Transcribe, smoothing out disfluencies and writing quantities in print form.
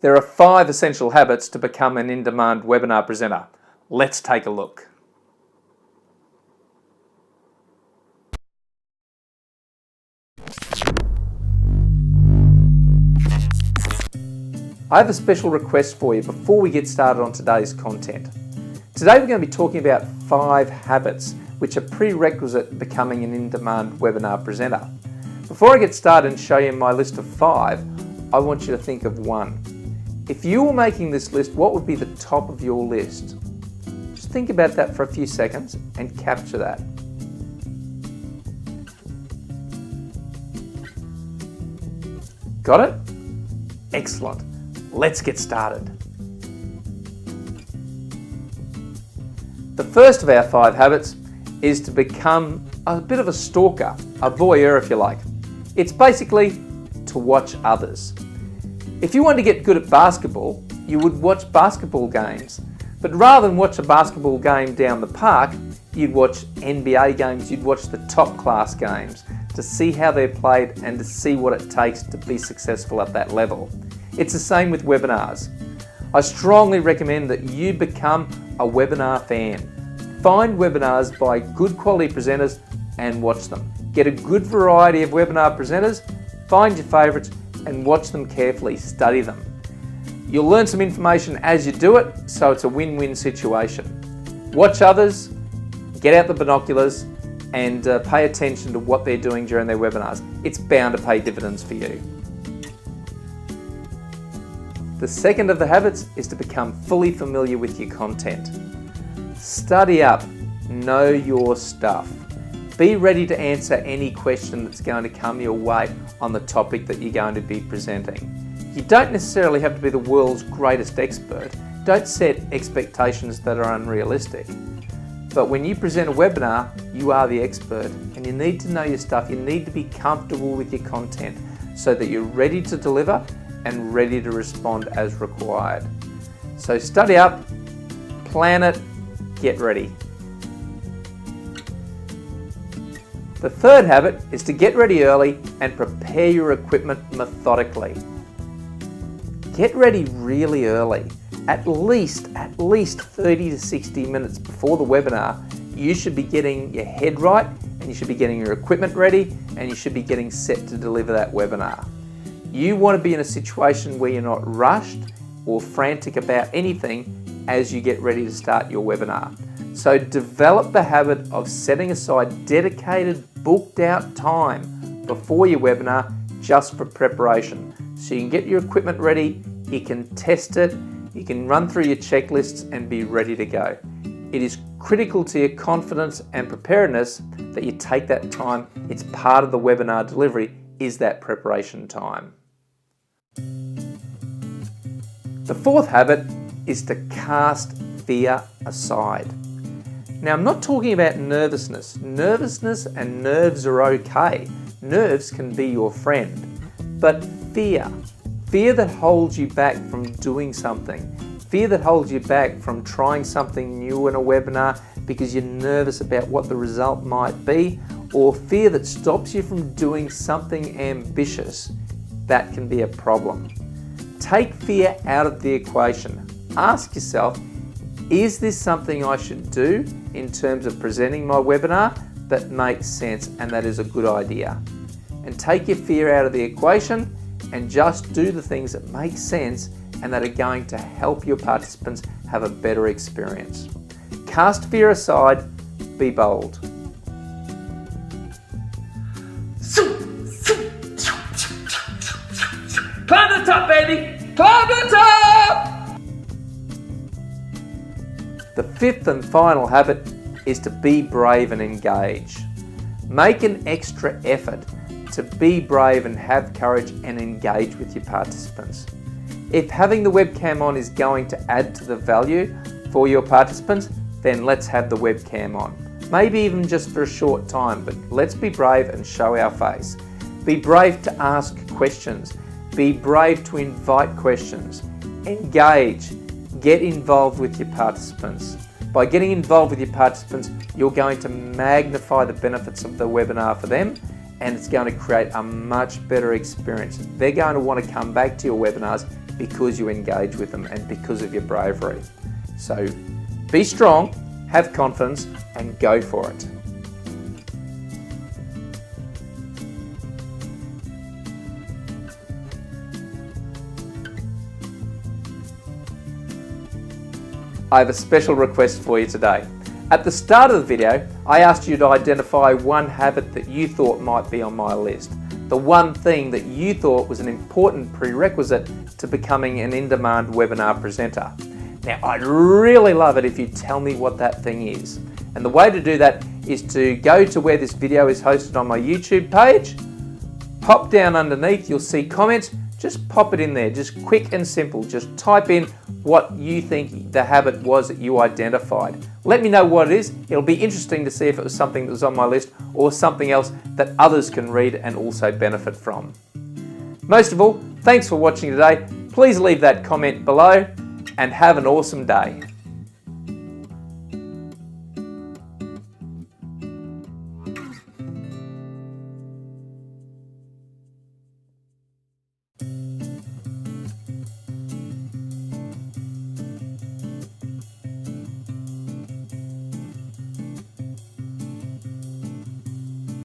There are 5 essential habits to become an in-demand webinar presenter. Let's take a look. I have a special request for you before we get started on today's content. Today we're going to be talking about 5 habits which are prerequisite to becoming an in-demand webinar presenter. Before I get started and show you my list of 5, I want you to think of 1. If you were making this list, what would be the top of your list? Just think about that for a few seconds and capture that. Got it? Excellent. Let's get started. The first of our 5 habits is to become a bit of a stalker, a voyeur if you like. It's basically to watch others. If you want to get good at basketball, you would watch basketball games. But rather than watch a basketball game down the park, you'd watch NBA games, you'd watch the top class games to see how they're played and to see what it takes to be successful at that level. It's the same with webinars. I strongly recommend that you become a webinar fan. Find webinars by good quality presenters and watch them. Get a good variety of webinar presenters, find your favourites and watch them carefully, study them. You'll learn some information as you do it, so it's a win-win situation. Watch others, get out the binoculars and pay attention to what they're doing during their webinars. It's bound to pay dividends for you. The second of the habits is to become fully familiar with your content. Study up, know your stuff. Be ready to answer any question that's going to come your way on the topic that you're going to be presenting. You don't necessarily have to be the world's greatest expert. Don't set expectations that are unrealistic. But when you present a webinar, you are the expert and you need to know your stuff. You need to be comfortable with your content so that you're ready to deliver and ready to respond as required. So study up, plan it, get ready. The third habit is to get ready early and prepare your equipment methodically. Get ready really early. At least 30 to 60 minutes before the webinar, you should be getting your head right and you should be getting your equipment ready and you should be getting set to deliver that webinar. You want to be in a situation where you're not rushed or frantic about anything as you get ready to start your webinar. So develop the habit of setting aside dedicated, booked out time before your webinar just for preparation. So you can get your equipment ready, you can test it, you can run through your checklists and be ready to go. It is critical to your confidence and preparedness that you take that time. It's part of the webinar delivery, is that preparation time. The fourth habit is to cast fear aside. Now, I'm not talking about nervousness. Nervousness and nerves are okay. Nerves can be your friend. But fear that holds you back from doing something, fear that holds you back from trying something new in a webinar because you're nervous about what the result might be, or fear that stops you from doing something ambitious, that can be a problem. Take fear out of the equation. Ask yourself, is this something I should do in terms of presenting my webinar that makes sense and that is a good idea? And take your fear out of the equation and just do the things that make sense and that are going to help your participants have a better experience. Cast fear aside, be bold. Climb the top, baby! Climb the top! The fifth and final habit is to be brave and engage. Make an extra effort to be brave and have courage and engage with your participants. If having the webcam on is going to add to the value for your participants, then let's have the webcam on. Maybe even just for a short time, but let's be brave and show our face. Be brave to ask questions. Be brave to invite questions. Engage. Get involved with your participants. By getting involved with your participants, you're going to magnify the benefits of the webinar for them, and it's going to create a much better experience. They're going to want to come back to your webinars because you engage with them and because of your bravery. So be strong, have confidence, and go for it. I have a special request for you today. At the start of the video, I asked you to identify one habit that you thought might be on my list. The one thing that you thought was an important prerequisite to becoming an in-demand webinar presenter. Now, I'd really love it if you tell me what that thing is. And the way to do that is to go to where this video is hosted on my YouTube page, pop down underneath, you'll see comments, just pop it in there, just quick and simple. Just type in what you think the habit was that you identified. Let me know what it is. It'll be interesting to see if it was something that was on my list or something else that others can read and also benefit from. Most of all, thanks for watching today. Please leave that comment below and have an awesome day.